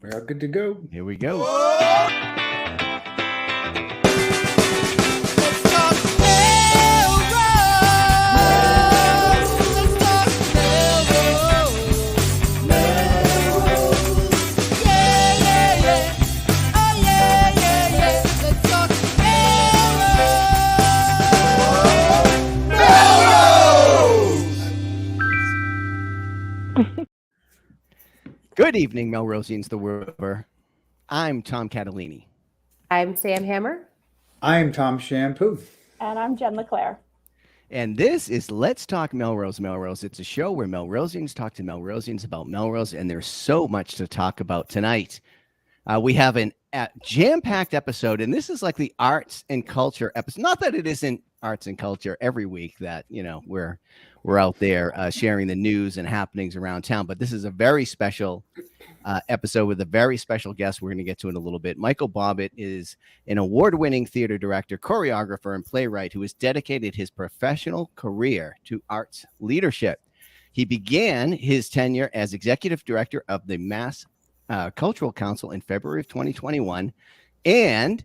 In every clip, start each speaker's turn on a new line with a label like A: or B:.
A: We are good to go.
B: Here we go. Good evening, Melrosians the world over. I'm Tom Catalini.
C: I'm Sam Hammer.
A: I'm Tom Shampoo.
D: And I'm Jen LeClaire.
B: And this is Let's Talk Melrose. It's a show where Melrosians talk to Melrosians about Melrose, and there's so much to talk about tonight. We have a jam-packed episode, and this is like the arts and culture episode. Not that it isn't arts and culture every week that, we're out there sharing the news and happenings around town, but this is a very special episode with a very special guest we're going to get to in a little bit. Michael Bobbitt is an award-winning theater director, choreographer, and playwright who has dedicated his professional career to arts leadership. He began his tenure as executive director of the Mass Cultural Council in February of 2021 and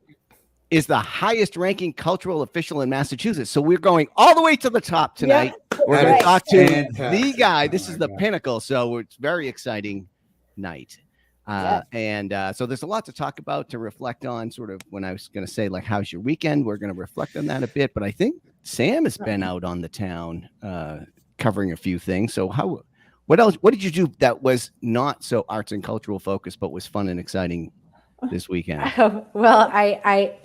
B: is the highest ranking cultural official in Massachusetts. So we're going all the way to the top tonight. Yeah, we're going to talk to the guy. This is the pinnacle. So it's very exciting night. So there's a lot to talk about, to reflect on. Sort of when I was going to say, like, how's your weekend? We're going to reflect on that a bit. But I think Sam has been out on the town covering a few things. So what else? What did you do that was not so arts and cultural focused, but was fun and exciting this weekend?
C: Well, I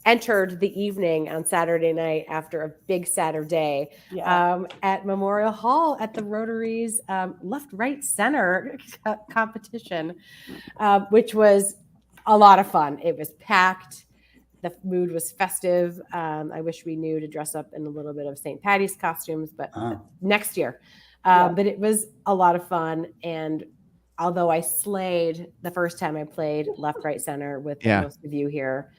C: entered the evening on Saturday night after a big Saturday at Memorial Hall at the Rotary's left-right center competition, which was a lot of fun. It was packed. The mood was festive. I wish we knew to dress up in a little bit of St. Patty's costumes, but next year. But it was a lot of fun. And although I slayed the first time I played left, right, center with most of you here,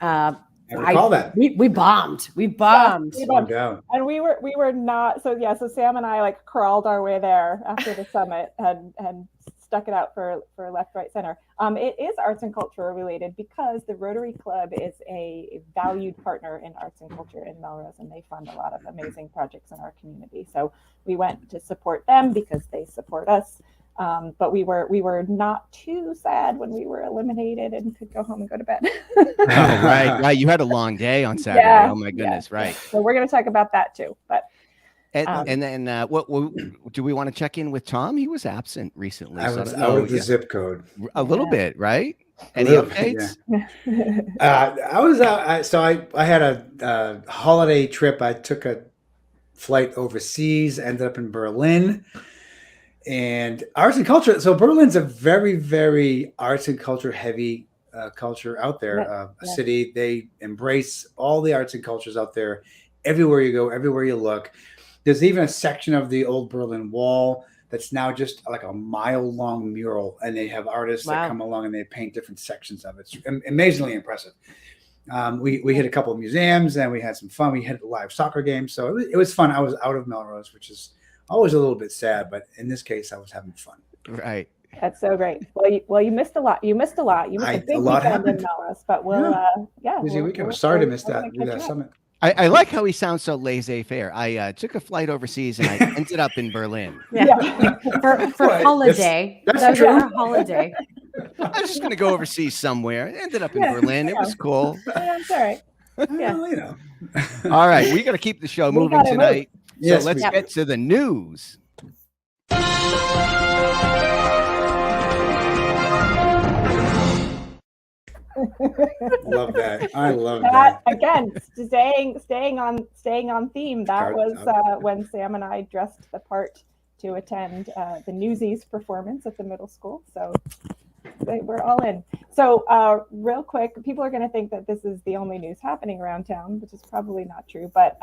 A: I recall that
C: we bombed. We bombed.
D: And we were not. So Sam and I like crawled our way there after the summit and stuck it out for left, right, center. It is arts and culture related because the Rotary Club is a valued partner in arts and culture in Melrose, and they fund a lot of amazing projects in our community. So we went to support them because they support us. But we were not too sad when we were eliminated and could go home and go to bed.
B: Right. You had a long day on Saturday. Yeah, oh my goodness, right.
D: So we're going to talk about that too. But
B: and then what do we want to check in with Tom? He was absent recently.
A: I was out of the zip code
B: a little bit, right? Any updates?
A: I was out. I had a holiday trip. I took a flight overseas. Ended up in Berlin. And arts and culture. So Berlin's a very, very arts and culture heavy culture out there. A city, they embrace all the arts and cultures out there. Everywhere you go, everywhere you look. There's even a section of the old Berlin Wall that's now just like a mile-long mural, and they have artists that come along and they paint different sections of it. It's amazingly impressive. We hit a couple of museums and we had some fun. We had a live soccer game, so it was fun. I was out of Melrose, which is always a little bit sad, but in this case, I was having fun.
B: Right.
D: That's so great. Well, you missed a lot. You missed a big weekend in Melrose, but
A: busy weekend. Sorry to miss that summit.
B: I like how he sounds so laissez-faire. I took a flight overseas and I ended up in Berlin.
C: For holiday.
A: That's true.
C: For holiday.
B: I was just going to go overseas somewhere. I ended up in Berlin. It was cool.
D: Yeah, that's all right.
A: Well,
B: All right, we got to keep the show moving tonight.
A: Yes,
B: so let's get to the news.
A: Love that. I love that.
D: Again, staying on theme. That was when Sam and I dressed the part to attend the Newsies performance at the middle school. So we're all in. So real quick, people are going to think that this is the only news happening around town, which is probably not true. But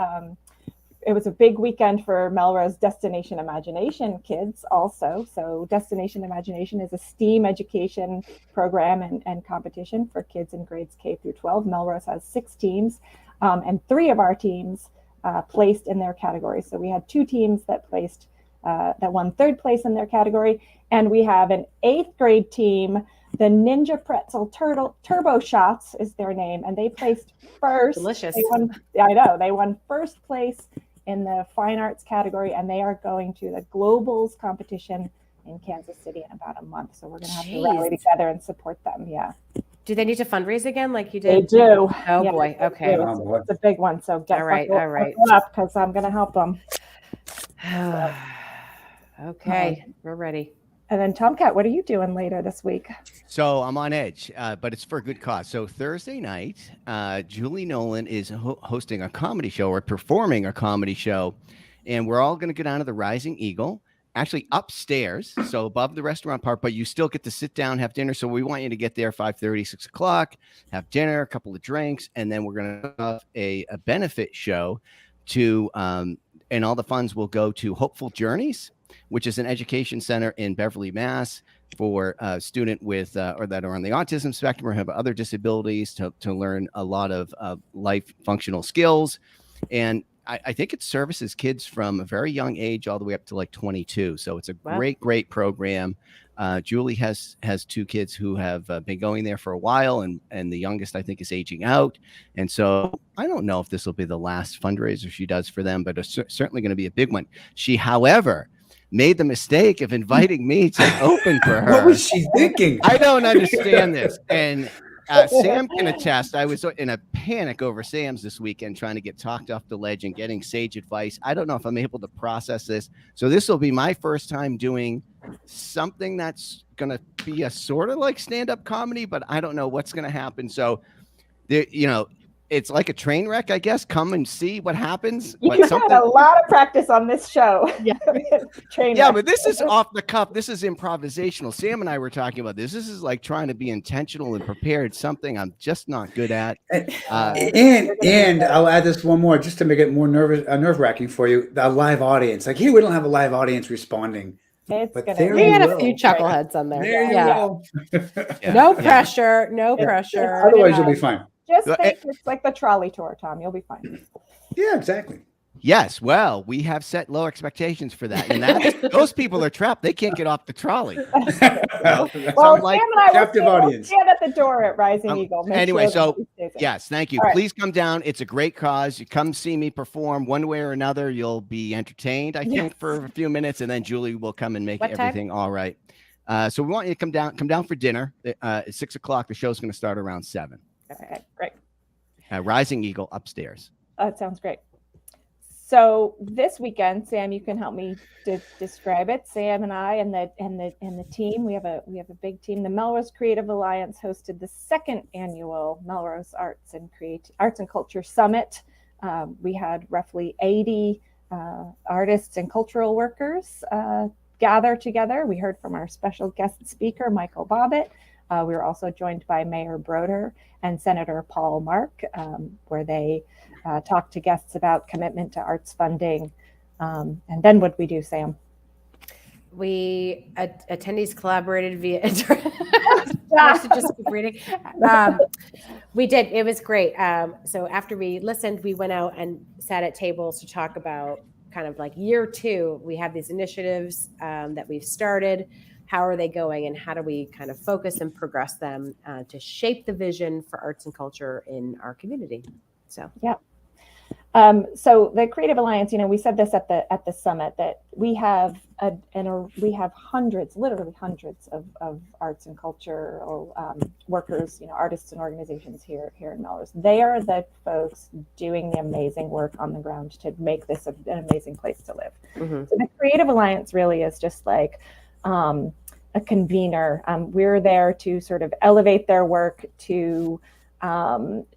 D: it was a big weekend for Melrose Destination Imagination kids also. So Destination Imagination is a STEAM education program and competition for kids in grades K through 12. Melrose has 6 teams and 3 of our teams placed in their categories. So we had 2 teams that placed that won third place in their category. And we have an 8th grade team, the Ninja Pretzel Turbo Shots is their name, and they placed first.
C: Delicious.
D: They won first place in the fine arts category, and they are going to the Globals competition in Kansas City in about a month. So we're going to have to rally together and support them. Yeah.
C: Do they need to fundraise again like you did?
D: They do.
C: Oh boy. Okay.
D: It's a big one. So get
C: all right.
D: up because I'm going to help them.
C: Okay. We're ready.
D: And then Tomcat, what are you doing later this week?
B: So I'm on edge, but it's for a good cause. So Thursday night, Julie Nolan is hosting a comedy show or performing a comedy show. And we're all going to go down to the Rising Eagle, actually upstairs, so above the restaurant part, but you still get to sit down, have dinner. So we want you to get there 5:30, 6 o'clock, have dinner, a couple of drinks, and then we're going to have a benefit show to, and all the funds will go to Hopeful Journeys, which is an education center in Beverly, Mass, for student with or that are on the autism spectrum or have other disabilities to learn a lot of life functional skills. And I think it services kids from a very young age all the way up to like 22. So it's a great program. Julie has 2 kids who have been going there for a while, and the youngest I think is aging out. And so I don't know if this will be the last fundraiser she does for them, but it's certainly going to be a big one. She, however, made the mistake of inviting me to open for her.
A: What was she thinking?
B: I don't understand this. And Sam can attest. I was in a panic over Sam's this weekend trying to get talked off the ledge and getting sage advice. I don't know if I'm able to process this. So this will be my first time doing something that's going to be a sort of like stand-up comedy, but I don't know what's going to happen. So, it's like a train wreck, I guess. Come and see what happens.
D: You had a lot of practice on this show.
C: Yeah,
B: but this is off the cuff. This is improvisational. Sam and I were talking about this. This is like trying to be intentional and prepared. Something I'm just not good at.
A: And I'll add this one more just to make it more nerve-wracking for you. The live audience. Like here, we don't have a live audience responding.
C: We had a few chuckleheads on there.
A: There you go.
C: No pressure. No pressure.
A: Otherwise, you'll be fine.
D: Just think it's like the trolley tour, Tom. You'll be fine.
A: Yeah, exactly.
B: Yes, well, we have set low expectations for that, and those people are trapped. They can't get off the trolley.
D: Well, Sam and I will stand at the door at Rising Eagle.
B: Anyway, yes, thank you. Right. Please come down. It's a great cause. You come see me perform one way or another. You'll be entertained, I think, for a few minutes, and then Julie will come and make everything all right. So we want you to come down for dinner at 6 o'clock. The show's going to start around 7.
D: Okay, great.
B: Rising Eagle upstairs.
D: That sounds great. So this weekend, Sam, you can help me describe it. Sam and I and the team, we have a big team. The Melrose Creative Alliance hosted the 2nd annual Melrose Arts and Culture Summit. We had roughly 80 artists and cultural workers gather together. We heard from our special guest speaker, Michael Bobbitt. We were also joined by Mayor Broder and Senator Paul Mark, where they talked to guests about commitment to arts funding. And then what did we do, Sam?
C: Attendees collaborated via internet. Just keep reading. We did. It was great. So after we listened, we went out and sat at tables to talk about kind of like year 2. We have these initiatives that we've started. How are they going, and how do we kind of focus and progress them to shape the vision for arts and culture in our community? So
D: yeah. So the Creative Alliance, we said this at the summit that we have hundreds, literally hundreds of arts and culture workers, artists and organizations here in Melrose. They are the folks doing the amazing work on the ground to make this an amazing place to live. Mm-hmm. So the Creative Alliance really is just like a convener. We're there to sort of elevate their work, to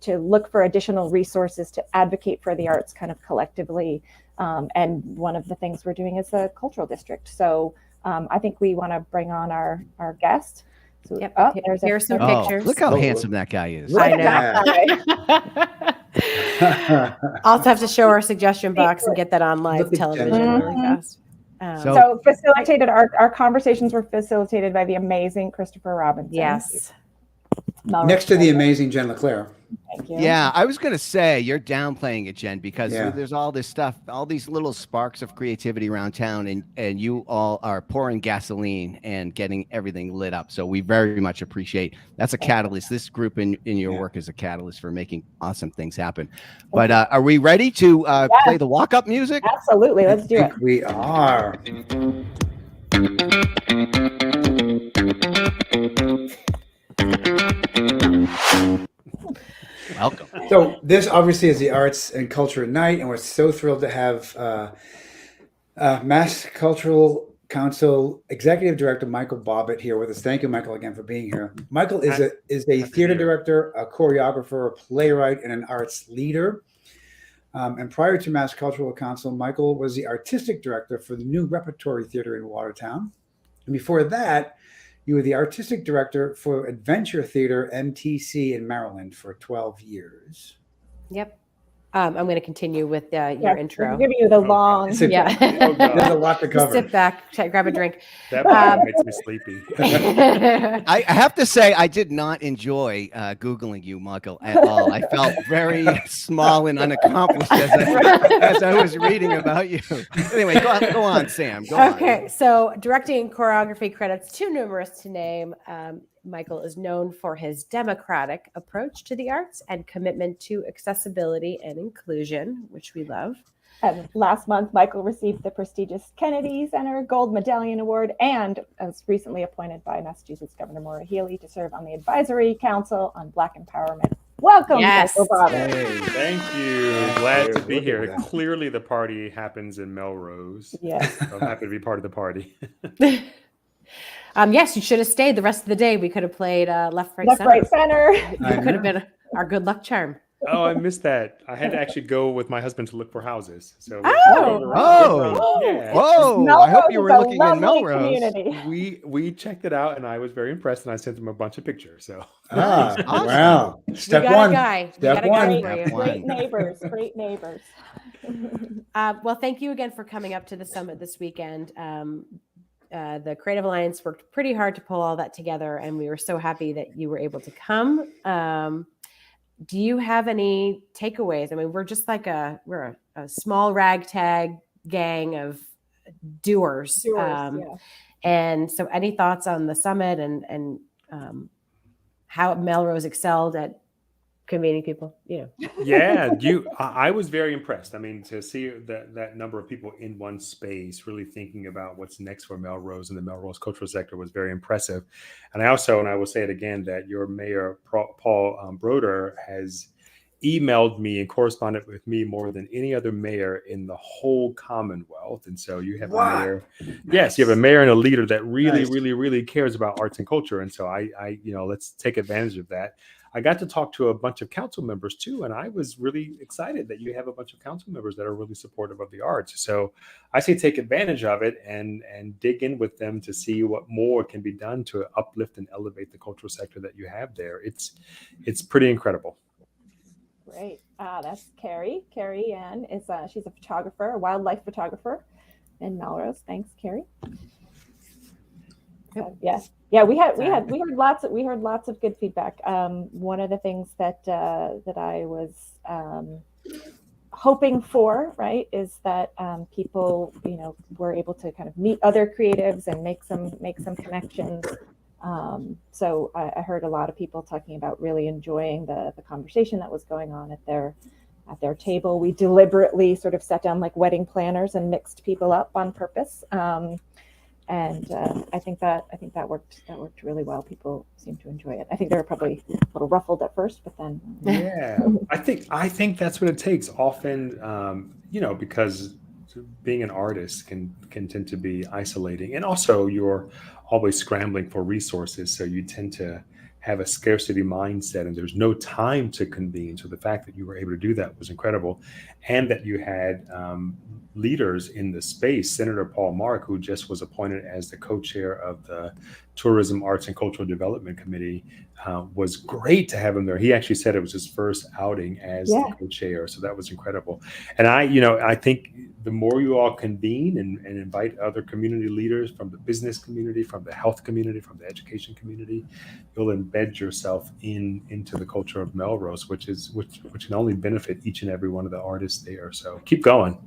D: look for additional resources, to advocate for the arts kind of collectively. And one of the things we're doing is the cultural district. So I think we want to bring on our guest. So,
C: here's some pictures.
B: Look how handsome that guy is.
C: I know. Also have to show our suggestion box and get that on live television really fast.
D: So facilitated, our conversations were facilitated by the amazing Christopher Robinson.
C: Yes.
D: Melrose
A: Next to the
D: Melrose.
A: amazing Jen LeClaire.
D: Thank you.
B: Yeah, I was gonna say you're downplaying it, Jen, because
A: Yeah.
B: there's all this stuff, all these little sparks of creativity around town, and you all are pouring gasoline and getting everything lit up. So we very much appreciate that's a catalyst. This group in your work is a catalyst for making awesome things happen. But are we ready to play the walk-up music?
D: Absolutely. Let's do
A: I
D: it.
A: think we are.
B: Welcome.
A: So this obviously is the Arts and Culture Night, and we're so thrilled to have Mass Cultural Council Executive Director Michael Bobbitt here with us. Thank you, Michael, again for being here. Michael is a theater director, a choreographer, a playwright, and an arts leader. And prior to Mass Cultural Council, Michael was the artistic director for the New Repertory Theater in Watertown. And before that, you were the artistic director for Adventure Theater MTC in Maryland for 12 years.
C: Yep. I'm going to continue with your intro.
D: We're giving you the long.
C: Yeah.
A: There's a lot to cover.
C: Sit back, grab a drink.
E: That bio makes me sleepy.
B: I have to say, I did not enjoy Googling you, Michael, at all. I felt very small and unaccomplished as I was reading about you. Anyway, go on, Sam. Go on.
C: Okay, so directing and choreography credits too numerous to name. Michael is known for his democratic approach to the arts and commitment to accessibility and inclusion, which we love.
D: And last month, Michael received the prestigious Kennedy Center Gold Medallion Award and was recently appointed by Massachusetts Governor Maura Healey to serve on the Advisory Council on Black Empowerment. Welcome,
C: Yes.
D: Michael Bobbitt.
E: Hey, thank you. Glad to be here. Clearly, the party happens in Melrose.
D: Yes.
E: So I'm happy to be part of the party.
C: Yes, you should have stayed the rest of the day. We could have played left, right,
D: Left,
C: center.
D: right, center.
C: You could have been our good luck charm.
E: Oh, I missed that. I had to actually go with my husband to look for houses. So
B: Oh.
E: yeah.
B: Whoa! I hope you were
D: Melrose is a
B: looking in
D: lovely
B: Melrose.
D: community.
E: We checked it out, and I was very impressed, and I sent him a bunch of pictures. So
B: Awesome.
A: Wow. Step
C: we got
A: one.
C: a guy.
A: Step
C: we got a guy
A: one.
C: for you.
B: Step one.
D: Great neighbors. Great neighbors.
C: Well, thank you again for coming up to the summit this weekend. The Creative Alliance worked pretty hard to pull all that together, and we were so happy that you were able to come. Do you have any takeaways? I mean, we're just like a small ragtag gang of doers.
D: Yeah.
C: And so any thoughts on the summit and how Melrose excelled at convening people?
E: yeah, I was very impressed. I mean, to see that number of people in one space really thinking about what's next for Melrose and the Melrose cultural sector was very impressive. And I will say it again, that your mayor, Paul Broder, has emailed me and corresponded with me more than any other mayor in the whole Commonwealth. And so you have a mayor. Yes, you have a mayor and a leader that really, really, really cares about arts and culture. And so I let's take advantage of that. I got to talk to a bunch of council members too, and I was really excited that you have a bunch of council members that are really supportive of the arts. So I say take advantage of it and dig in with them to see what more can be done to uplift and elevate the cultural sector that you have there. It's pretty incredible.
D: Great. That's Carrie. Carrie Ann is she's a photographer, a wildlife photographer in Melrose. Thanks, Carrie. Yeah, we heard lots of good feedback. One of the things that I was hoping for, right, is that people, were able to kind of meet other creatives and make some connections. So I heard a lot of people talking about really enjoying the conversation that was going on at their table. We deliberately sort of sat down like wedding planners and mixed people up on purpose. And I think that worked really well. People seem to enjoy it. I think they were probably a little ruffled at first, but then
E: yeah, I think that's what it takes. Often, because being an artist can tend to be isolating, and also you're always scrambling for resources, so you tend to have a scarcity mindset, and there's no time to convene. So the fact that you were able to do that was incredible, and that you had leaders in the space. Senator Paul Mark, who just was appointed as the co-chair of the Tourism, Arts, and Cultural Development Committee, was great to have him there. He actually said it was his first outing as the co-chair, so that was incredible. And I think the more you all convene and invite other community leaders from the business community, from the health community, from the education community, you'll embed yourself into the culture of Melrose, which can only benefit each and every one of the artists there. So keep going.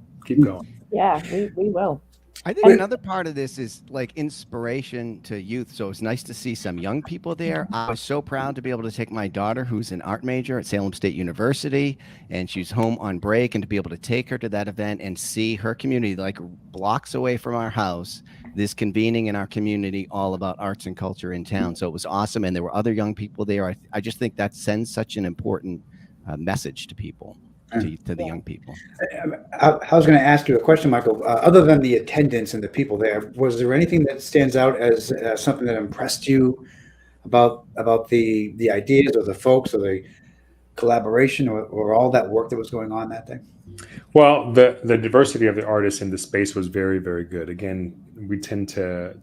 D: Yeah, we will.
B: I think another part of this is like inspiration to youth. So it's nice to see some young people there. I was so proud to be able to take my daughter, who's an art major at Salem State University, and she's home on break, and to be able to take her to that event and see her community, like blocks away from our house, this convening in our community all about arts and culture in town. So it was awesome. And there were other young people there. I just think that sends such an important message to people. To the young people.
A: I was going to ask you a question, Michael. Other than the attendance and the people there, was there anything that stands out as something that impressed you about the ideas or the folks or the collaboration or all that work that was going on that day?
E: Well, the diversity of the artists in the space was very, very good. Again, we tend to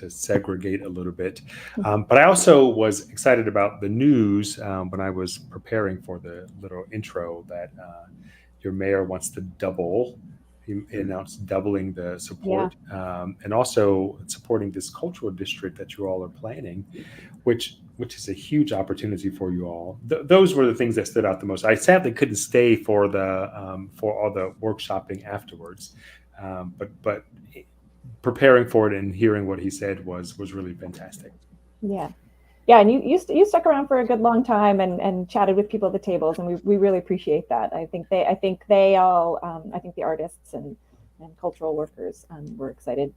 E: segregate a little bit, but I also was excited about the news when I was preparing for the little intro that your mayor wants to double. He announced doubling the support, and also supporting this cultural district that you all are planning, which is a huge opportunity for you all. Those were the things that stood out the most. I sadly couldn't stay for all the workshopping afterwards, but preparing for it and hearing what he said was really fantastic.
D: Yeah, and you stuck around for a good long time and chatted with people at the tables, and we really appreciate that. I think the artists and cultural workers were excited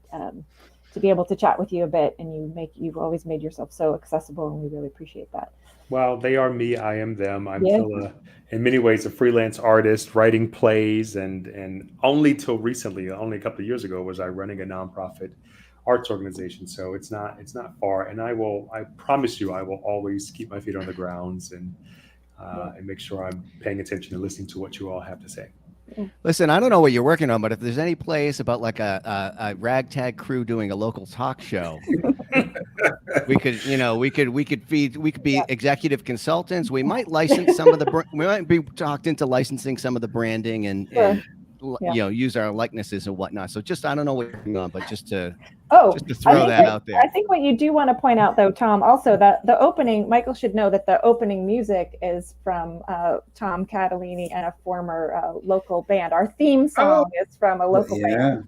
D: to be able to chat with you a bit, and you've always made yourself so accessible, and we really appreciate that.
E: Well, they are me, I am them. I'm still in many ways a freelance artist, writing plays, and only till recently, only a couple of years ago, was I running a nonprofit arts organization. So it's not far, and I promise you, I will always keep my feet on the grounds and make sure I'm paying attention and listening to what you all have to say.
B: Listen, I don't know what you're working on, but if there's any place about like a ragtag crew doing a local talk show, we could be executive consultants. We might license some of we might be talked into licensing some of the branding and use our likenesses and whatnot. So I don't know what you're working on, but just to throw that out there.
D: I think what you do want to point out, though, Tom, also that the opening, Michael should know that the opening music is from Tom Catalini and a former local band. Our theme song is from a local band.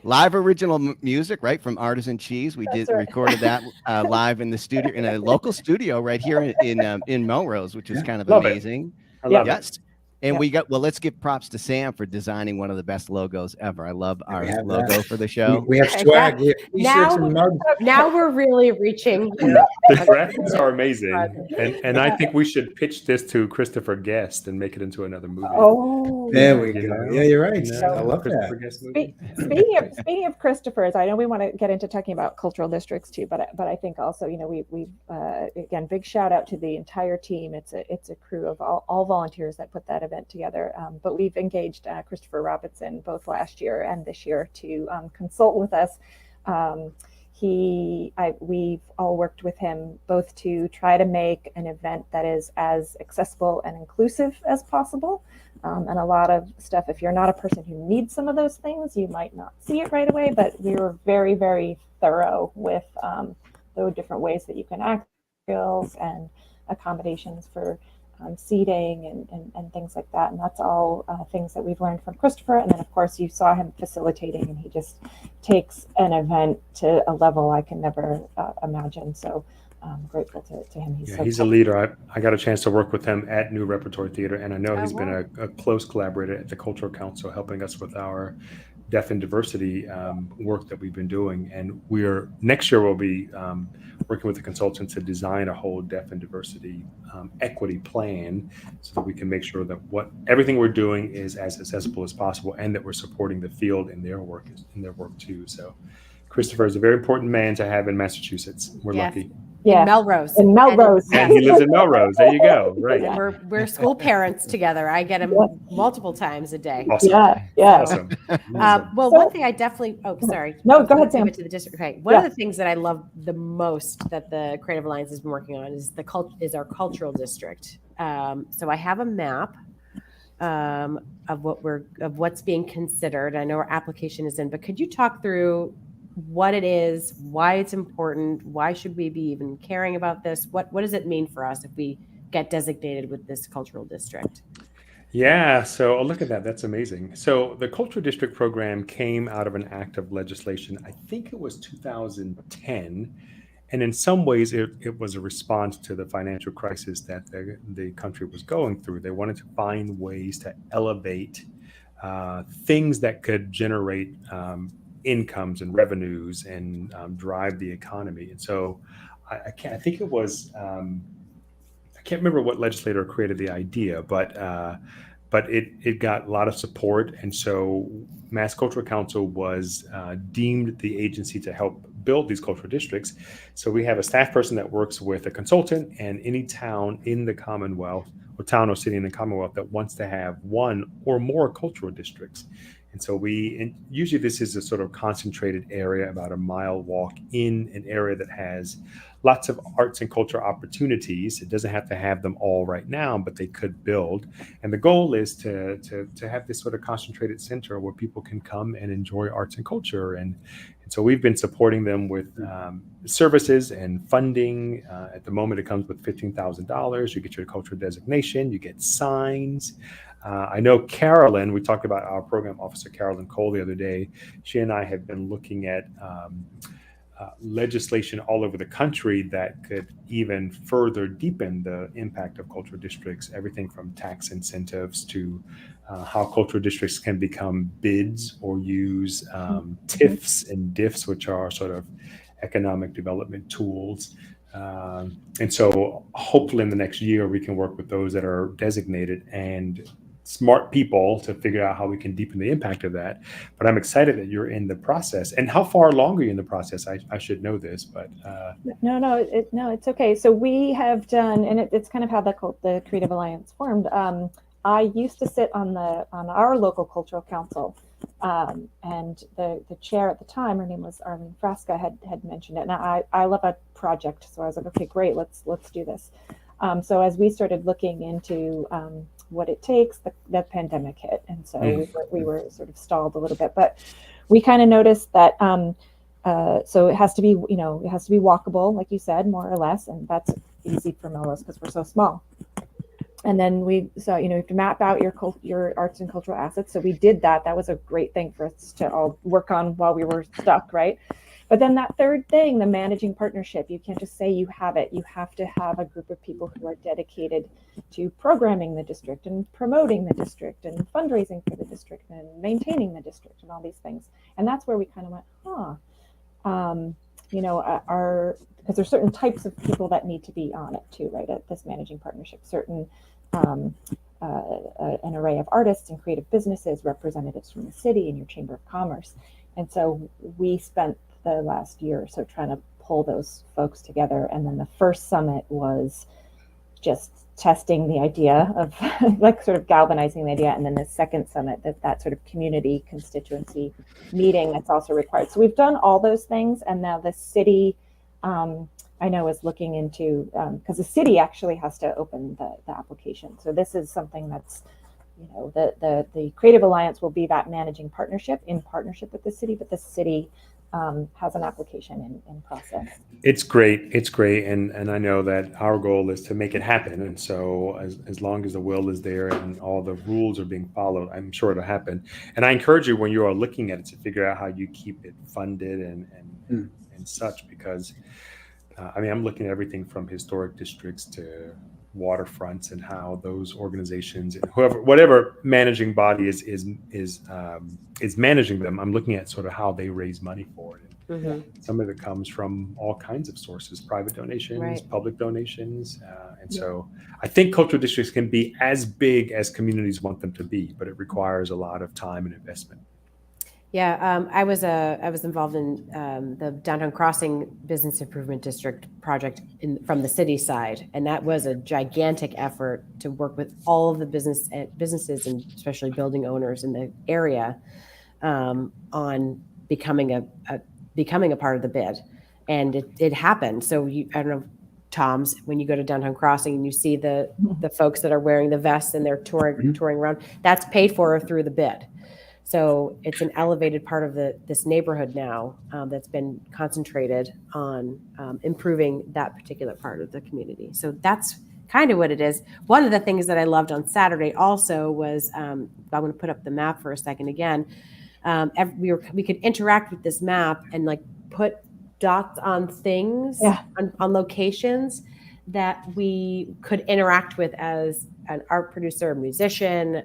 B: Live original music, right, from Artisan Cheese. We recorded that live in the studio, in a local studio right here in Melrose, which is kind of amazing.
E: I love it.
B: And let's give props to Sam for designing one of the best logos ever. I love our logo for the show.
A: We have swag. We have t-shirts and mugs.
C: Now we're really reaching.
E: The graphics are amazing. And I think we should pitch this to Christopher Guest and make it into another movie.
D: Oh,
A: there we go. Yeah, you're right. I love that.
D: Speaking of Christopher's, I know we want to get into talking about cultural districts too, but I think also, we again, big shout out to the entire team. It's a crew of all volunteers that put that event together, but we've engaged Christopher Robinson both last year and this year to consult with us. We've all worked with him both to try to make an event that is as accessible and inclusive as possible. And a lot of stuff, if you're not a person who needs some of those things, you might not see it right away, but we were very, very thorough with the different ways that you can access skills and accommodations for seating and things like that. And that's all things that we've learned from Christopher. And then, of course, you saw him facilitating, and he just takes an event to a level I can never imagine. So I'm grateful to him.
E: He's a leader. I got a chance to work with him at New Repertory Theater, and I know he's been a close collaborator at the Cultural Council, helping us with our deaf and diversity work that we've been doing. And next year we'll be working with the consultants to design a whole deaf and diversity equity plan, so that we can make sure that everything we're doing is as accessible as possible, and that we're supporting the field in their work too. So Christopher is a very important man to have in Massachusetts. We're lucky.
D: Yeah.
C: Melrose.
D: In Melrose.
C: And,
E: And he lives in Melrose. There you go. Right.
C: and we're school parents together. I get him
D: Yeah.
C: multiple times a day.
E: Awesome.
D: Yeah.
E: Awesome.
C: Well,
D: So-
C: one thing I definitely. Oh, sorry.
D: No, go ahead,
C: Give
D: Sam.
C: it to the district. Okay. One of the things that I love the most that the Creative Alliance has been working on is our cultural district. So I have a map of what's being considered. I know our application is in, but could you talk through what it is, why it's important, why should we be even caring about this? What does it mean for us if we get designated with this cultural district?
E: Yeah, so look at that. That's amazing. So the Cultural District program came out of an act of legislation, I think it was 2010. And in some ways, it was a response to the financial crisis that the country was going through. They wanted to find ways to elevate things that could generate incomes and revenues and drive the economy. And so I think it was, I can't remember what legislator created the idea, but it got a lot of support. And so Mass Cultural Council was deemed the agency to help build these cultural districts. So we have a staff person that works with a consultant, and any town in the Commonwealth, or town or city in the Commonwealth, that wants to have one or more cultural districts. And so usually this is a sort of concentrated area, about a mile walk in an area that has lots of arts and culture opportunities. It doesn't have to have them all right now, but they could build. And the goal is to have this sort of concentrated center where people can come and enjoy arts and culture. And so we've been supporting them with services and funding. At the moment, it comes with $15,000. You get your cultural designation, you get signs. I know Carolyn, we talked about our program officer, Carolyn Cole, the other day. She and I have been looking at legislation all over the country that could even further deepen the impact of cultural districts, everything from tax incentives to how cultural districts can become bids or use TIFs and DIFs, which are sort of economic development tools. And so hopefully in the next year, we can work with those that are designated and smart people to figure out how we can deepen the impact of that. But I'm excited that you're in the process. And how far along are you in the process? I should know this, but
D: No, it's okay. So we have done, and it's kind of how the Creative Alliance formed. I used to sit on our local cultural council, and the chair at the time, her name was Arlene Frasca, had mentioned it. And I love a project, so I was like, okay, great, let's do this. So as we started looking into what it takes, the pandemic hit, and so we were sort of stalled a little bit. But we kind of noticed that so it has to be, it has to be walkable, like you said, more or less, and that's easy for Melrose because we're so small. And then you have to map out your arts and cultural assets. So we did that. That was a great thing for us to all work on while we were stuck, right? But then that third thing, the managing partnership, you can't just say you have it. You have to have a group of people who are dedicated to programming the district and promoting the district and fundraising for the district and maintaining the district and all these things. And that's where we kind of went, because there's certain types of people that need to be on it too, right? At this managing partnership, certain an array of artists and creative businesses, representatives from the city and your chamber of commerce. And so we spent the last year or so trying to pull those folks together. And then the first summit was just testing the idea of like sort of galvanizing the idea. And then the second summit, that sort of community constituency meeting that's also required. So we've done all those things. And now the city, I know, is looking into, because the city actually has to open the application. So this is something that's, the Creative Alliance will be that managing partnership in partnership with the city, but the city has an application in process.
E: It's great. And I know that our goal is to make it happen. And so as long as the will is there and all the rules are being followed, I'm sure it'll happen. And I encourage you, when you are looking at it, to figure out how you keep it funded and such, because I'm looking at everything from historic districts to waterfronts and how those organizations and whatever managing body is managing them. I'm looking at sort of how they raise money for it. Some of it comes from all kinds of sources, private donations, public donations. So I think cultural districts can be as big as communities want them to be, but it requires a lot of time and investment.
C: Yeah, I was involved in the Downtown Crossing Business Improvement District project from the city side, and that was a gigantic effort to work with all of the businesses and especially building owners in the area on becoming a part of the bid, and it happened. So I don't know, Tom's, when you go to Downtown Crossing and you see the folks that are wearing the vests and they're touring around, that's paid for through the bid. So it's an elevated part of this neighborhood now that's been concentrated on improving that particular part of the community. So that's kind of what it is. One of the things that I loved on Saturday also was, I'm going to put up the map for a second again. We could interact with this map and like put dots on things, on locations that we could interact with as an art producer, musician,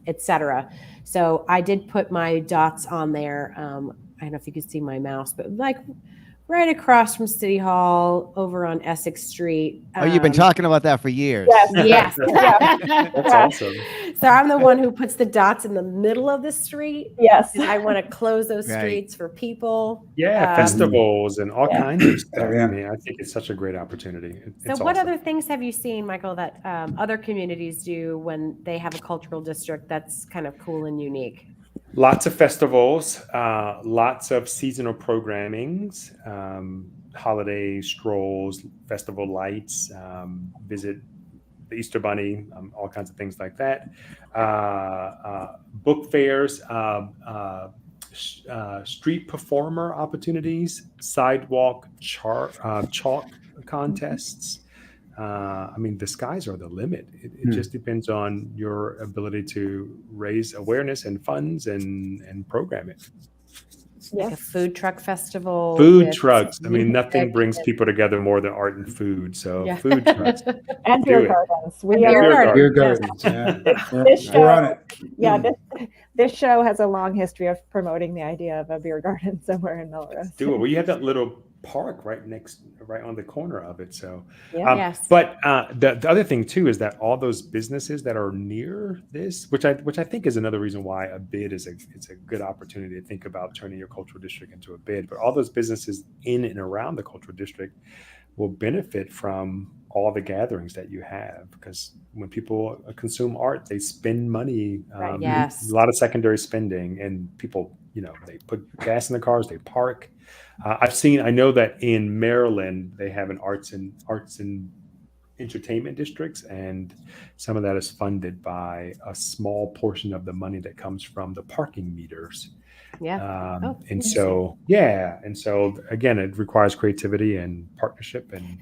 C: etc. So I did put my dots on there. I don't know if you could see my mouse, but like right across from City Hall over on Essex Street.
B: Oh, you've been talking about that for years.
C: Yes.
E: That's awesome.
C: So I'm the one who puts the dots in the middle of the street.
D: Yes.
C: I want to close those streets for people.
E: Yeah, festivals and all kinds of stuff.
A: Yeah.
E: I mean, I think it's such a great opportunity.
C: So what other things have you seen, Michael, that other communities do when they have a cultural district that's kind of cool and unique?
E: Lots of festivals, lots of seasonal programmings, holiday strolls, festival lights, visit the Easter Bunny, all kinds of things like that. Book fairs, street performer opportunities, sidewalk chalk contests. I mean, the skies are the limit. It just depends on your ability to raise awareness and funds and program it.
C: Like a food truck festival.
E: Food trucks. I mean, nothing brings people together more than art and food. So food trucks.
D: And beer gardens.
A: Beer gardens. Yeah. We're on it.
D: Yeah, this show has a long history of promoting the idea of a beer garden somewhere in Melrose.
E: Do it. Well, you have that little park right on the corner of it. So,
C: yes.
E: But the other thing too is that all those businesses that are near this, which I think is another reason why a bid it's a good opportunity to think about turning your cultural district into a bid. But all those businesses in and around the cultural district will benefit from all the gatherings that you have, because when people consume art, they spend money.
C: Yes.
E: A lot of secondary spending, and people, they put gas in the cars, they park. I know that in Maryland they have an arts and entertainment districts, and some of that is funded by a small portion of the money that comes from the parking meters.
C: Yeah.
E: And so again, it requires creativity and partnership. And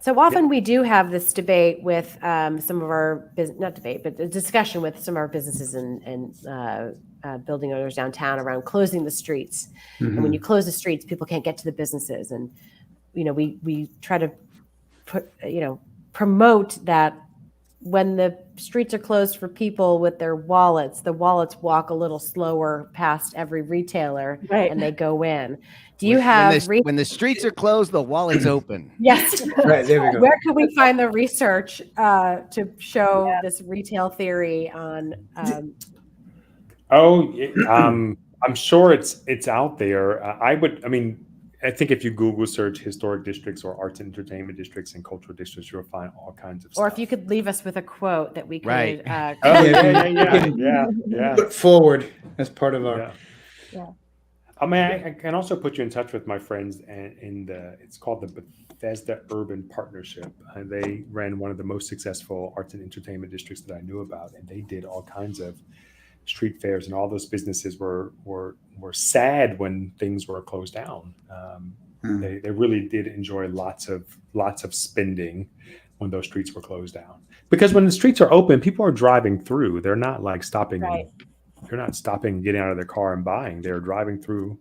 C: so often we do have this debate with some of our not debate, but a discussion with some of our businesses and building owners downtown around closing the streets. And when you close the streets, people can't get to the businesses. And, we try to promote that when the streets are closed for people with their wallets, the wallets walk a little slower past every retailer and they go in. Do you have
B: when the streets are closed, the wallet's open?
C: Yes.
A: Right, there we go.
C: Where can we find the research to show this retail theory on?
E: I'm sure it's out there. I think if you Google search historic districts or arts and entertainment districts and cultural districts, you'll find all kinds of stuff.
C: Or if you could leave us with a quote that we could
A: put forward as part of our.
E: I mean, I can also put you in touch with my friends it's called the Bethesda Urban Partnership. They ran one of the most successful arts and entertainment districts that I knew about, and they did all kinds of street fairs, and all those businesses were sad when things were closed down. They really did enjoy lots of spending when those streets were closed down, because when the streets are open, people are driving through. They're not like stopping. They're not stopping, getting out of their car and buying. They're driving through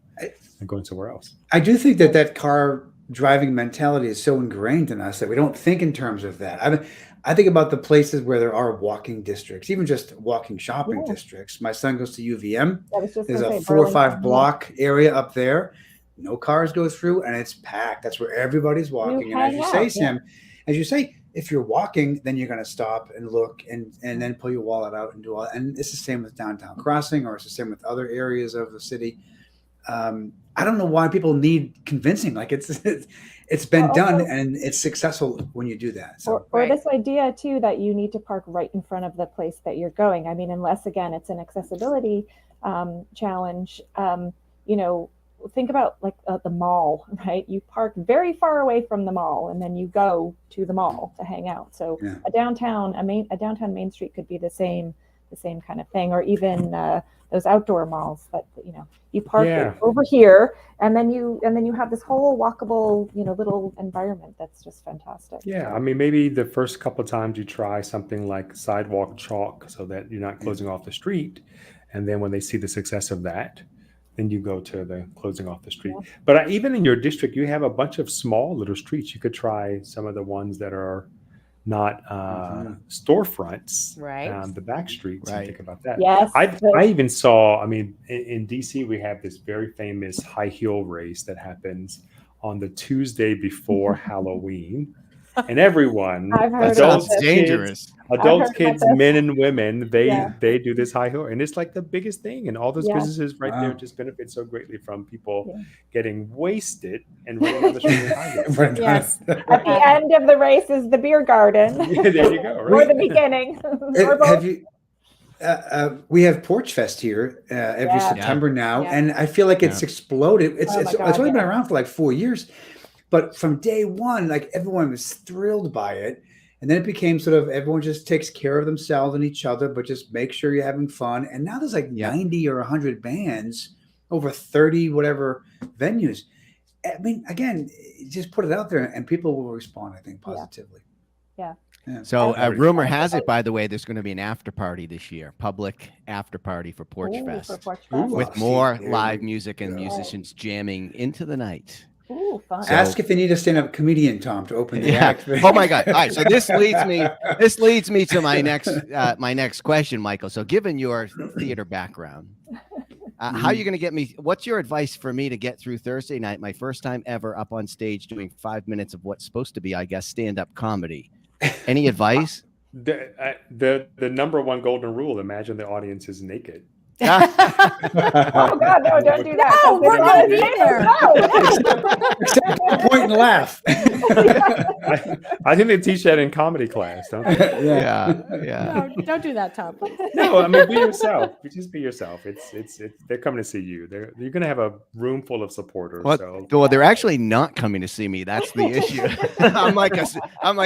E: and going somewhere else.
A: I do think that car driving mentality is so ingrained in us that we don't think in terms of that. I think about the places where there are walking districts, even just walking shopping districts. My son goes to UVM. There's a 4 or 5 block area up there. No cars go through, and it's packed. That's where everybody's walking. And as you say, Sam, If you're walking, then you're going to stop and look and then pull your wallet out and do all that. And it's the same with downtown crossing, or it's the same with other areas of the city. I don't know why people need convincing. Like it's been done and it's successful when you do that. So
D: or this idea too that you need to park right in front of the place that you're going. I mean, unless again it's an accessibility challenge. Think about like the mall, right? You park very far away from the mall, and then you go to the mall to hang out. So a downtown Main Street could be the same kind of thing, or even those outdoor malls that you park over here, and then you have this whole walkable little environment that's just fantastic.
E: Yeah, I mean, maybe the first couple of times you try something like sidewalk chalk, so that you're not closing off the street, and then when they see the success of that, then you go to the closing off the street. Yeah. But even in your district, you have a bunch of small little streets. You could try some of the ones that are not storefronts,
C: right?
E: The back streets.
B: Right.
E: And think about that.
D: Yes.
E: I even saw, I mean, in DC, we have this very famous high heel race that happens on the Tuesday before Halloween. And everyone,
B: adults, dangerous.
E: Adults, kids, men and women, they do this high heel, and it's like the biggest thing. And all those businesses right there just benefit so greatly from people getting wasted and running on the street with high heels.
C: Yes.
D: At the end of the race is the beer garden.
E: There you go. Right?
D: Or the beginning.
A: Have you? We have Porch Fest here every September now, and I feel like it's exploded. It's only been around for like 4 years. But from day one, like everyone was thrilled by it. And then it became sort of everyone just takes care of themselves and each other, but just make sure you're having fun. And now there's like 90 or 100 bands over 30 whatever venues. I mean, again, just put it out there and people will respond, I think, positively.
D: Yeah.
B: So rumor has it, by the way, there's going to be an after party this year, public after party for Porch Fest. With more live music and musicians jamming into the night.
D: Ooh, fun.
A: Ask if they need a stand-up comedian, Tom, to open the act.
B: Oh my God! All right, so this leads me to my next question, Michael. So, given your theater background, how are you going to get me? What's your advice for me to get through Thursday night, my first time ever up on stage doing 5 minutes of what's supposed to be, I guess, stand-up comedy? Any advice?
E: The number one golden rule: imagine the audience is naked.
D: Oh God, no! Don't do that.
C: No, we're gonna be there.
A: Point and laugh.
E: I think they teach that in comedy class, don't they?
B: Yeah.
C: No, don't do that, Tom.
E: No, I mean, be yourself. Just be yourself. It's they're coming to see you. You're going to have a room full of supporters.
B: Well, they're actually not coming to see me. That's the issue. I'm like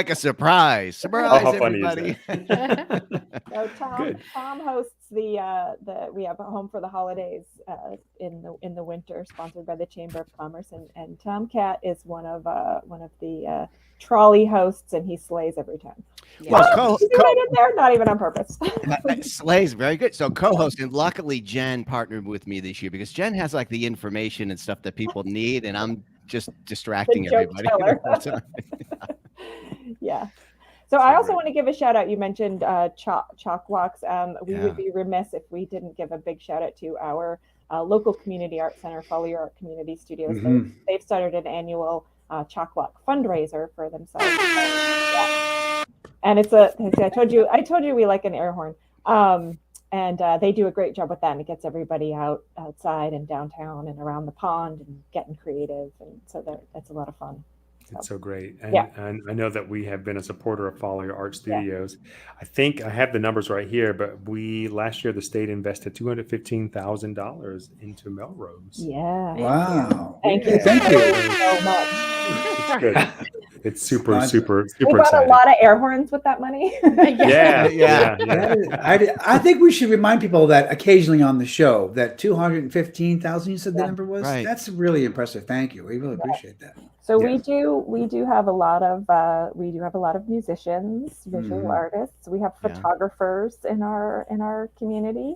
B: a surprise. Surprise,
E: how funny
B: everybody.
E: is that?
D: So Tom hosts we have a Home for the Holidays in the winter, sponsored by the Chamber of Commerce, and Tom Cat is one of the trolley hosts, and he slays every time.
B: Well,
D: not even on purpose.
B: Slays, very good. So co-host, and luckily Jen partnered with me this year because Jen has like the information and stuff that people need, and I'm just distracting everybody.
D: Yeah. So I also want to give a shout out. You mentioned chalk walks. We would be remiss if we didn't give a big shout out to our local community art center, Follow Your Art Community Studios.
A: Mm-hmm.
D: They've started an annual chalk walk fundraiser for themselves. And I told you we like an air horn. And they do a great job with that, and it gets everybody outside and downtown and around the pond and getting creative, and so that's a lot of fun.
E: It's so great. And I know that we have been a supporter of Follow Your Art Studios. I think I have the numbers right here, but last year the state invested $215,000 into Melrose.
D: Yeah.
A: Wow.
D: Thank you so much.
E: It's good. It's super
D: We bought
E: exciting.
D: a lot of air horns with that money.
E: Yeah.
A: I think we should remind people that occasionally on the show that 215,000, you said the number was?
B: Right.
A: That's really impressive. Thank you. We really appreciate that.
D: So we do have a lot of musicians, visual artists. We have photographers in our community.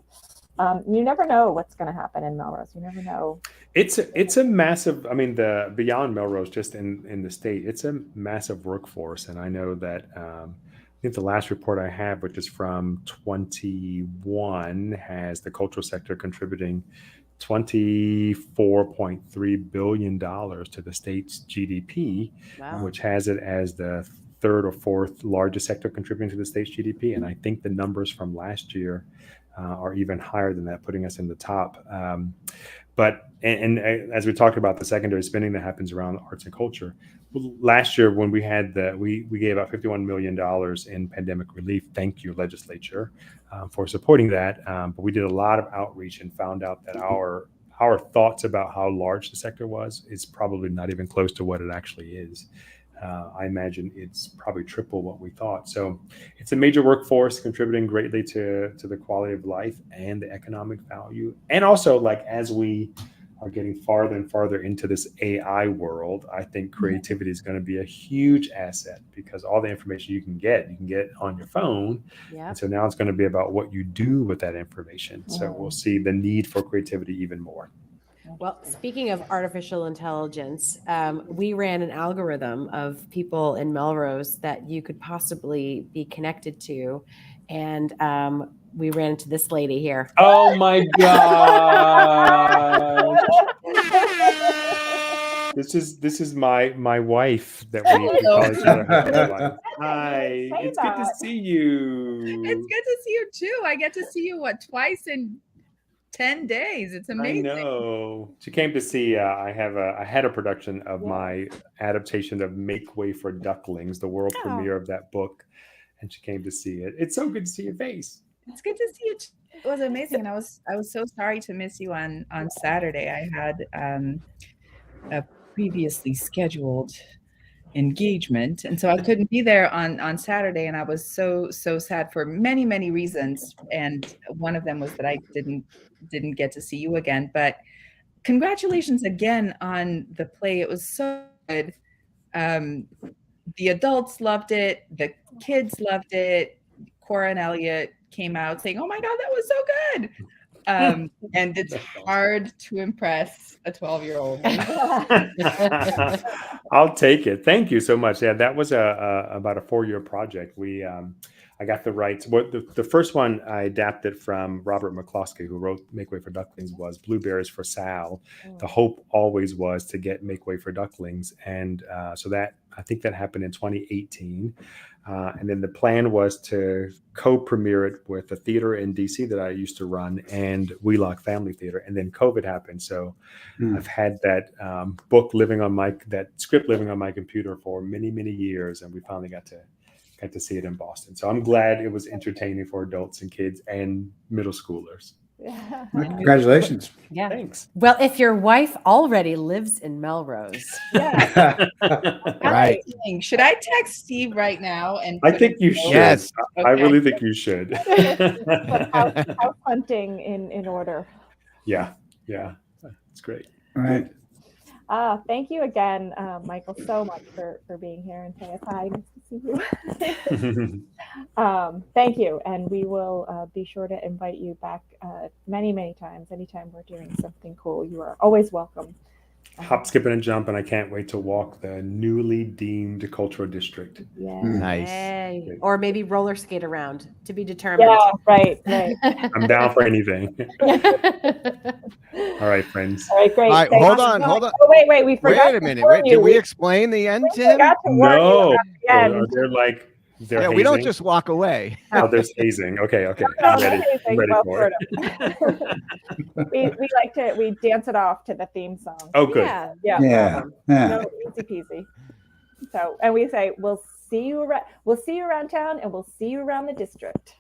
D: You never know what's going to happen in Melrose. You never know.
E: It's a massive. I mean, the beyond Melrose, just in the state, it's a massive workforce, and I know that. I think the last report I have, which is from 21, has the cultural sector contributing $24.3 billion to the state's GDP, which has it as the third or fourth largest sector contributing to the state's GDP. And I think the numbers from last year are even higher than that, putting us in the top. But as we talked about the secondary spending that happens around arts and culture, last year when we had we gave out $51 million in pandemic relief. Thank you, legislature, for supporting that. But we did a lot of outreach and found out that our thoughts about how large the sector was is probably not even close to what it actually is. I imagine it's probably triple what we thought. So it's a major workforce contributing greatly to the quality of life and the economic value. And also, like, as we are getting farther and farther into this AI world, I think creativity is going to be a huge asset, because all the information you can get on your phone.
C: Yeah.
E: And so now it's going to be about what you do with that information. So we'll see the need for creativity even more.
C: Well, speaking of artificial intelligence, we ran an algorithm of people in Melrose that you could possibly be connected to. And we ran into this lady here.
E: Oh my God. This is my wife that we call each other. Hi, it's good to see you.
F: It's good to see you too. I get to see you twice in 10 days. It's amazing.
E: I know. She came to see. I had a production of my adaptation of Make Way for Ducklings, the world premiere of that book, and she came to see it. It's so good to see your face.
F: It's good to see you. It was amazing, and I was so sorry to miss you on Saturday. I had a previously scheduled engagement, and so I couldn't be there on Saturday, and I was so sad for many reasons, and one of them was that I didn't get to see you again. But congratulations again on the play. It was so good. The adults loved it, the kids loved it. Cora and Elliot came out saying, "Oh my God, that was so good." And it's hard to impress a 12-year-old.
E: I'll take it. Thank you so much. Yeah, that was about a 4-year project. I got the rights. The first one I adapted from Robert McCloskey, who wrote Make Way for Ducklings, was Blueberries for Sal. The hope always was to get Make Way for Ducklings. And so that, I think that happened in 2018. And then the plan was to co-premiere it with a theater in DC that I used to run and Wheelock Family Theater. And then COVID happened. So I've had that that script living on my computer for many years. And we finally got to see it in Boston. So I'm glad it was entertaining for adults and kids and middle schoolers.
A: Congratulations.
C: Yeah.
E: Thanks.
C: Well, if your wife already lives in Melrose.
A: Right.
F: Should I text Steve right now? And
E: I think you should.
B: Yes.
E: I really think you should.
D: House hunting in order.
E: Yeah. It's great.
A: All right.
D: Thank you again, Michael, so much for being here and saying hi. Nice to see you. Thank you. And we will be sure to invite you back many times. Anytime we're doing something cool, you are always welcome.
E: Hop, skip, and jump, and I can't wait to walk the newly deemed cultural district.
D: Yeah.
B: Nice.
C: Hey. Or maybe roller skate around, to be determined.
D: Yeah, right.
E: I'm down for anything. All right, friends.
D: All right, great.
B: All right,
D: Thanks.
B: hold on.
D: Oh, wait, we forgot.
B: Wait a minute. Did we explain the end,
D: We
B: Tim?
D: forgot to warn you
E: No.
D: about the end.
E: They're
B: Yeah,
E: hazing?
B: we don't just walk away.
E: Oh, there's hazing. Okay.
D: No,
E: I'm ready.
D: amazing.
E: I'm ready
D: Well,
E: for it.
D: we dance it off to the theme song.
E: Oh, good.
A: Yeah.
D: No, easy peasy. So, and we say, we'll see you around town, and we'll see you around the district.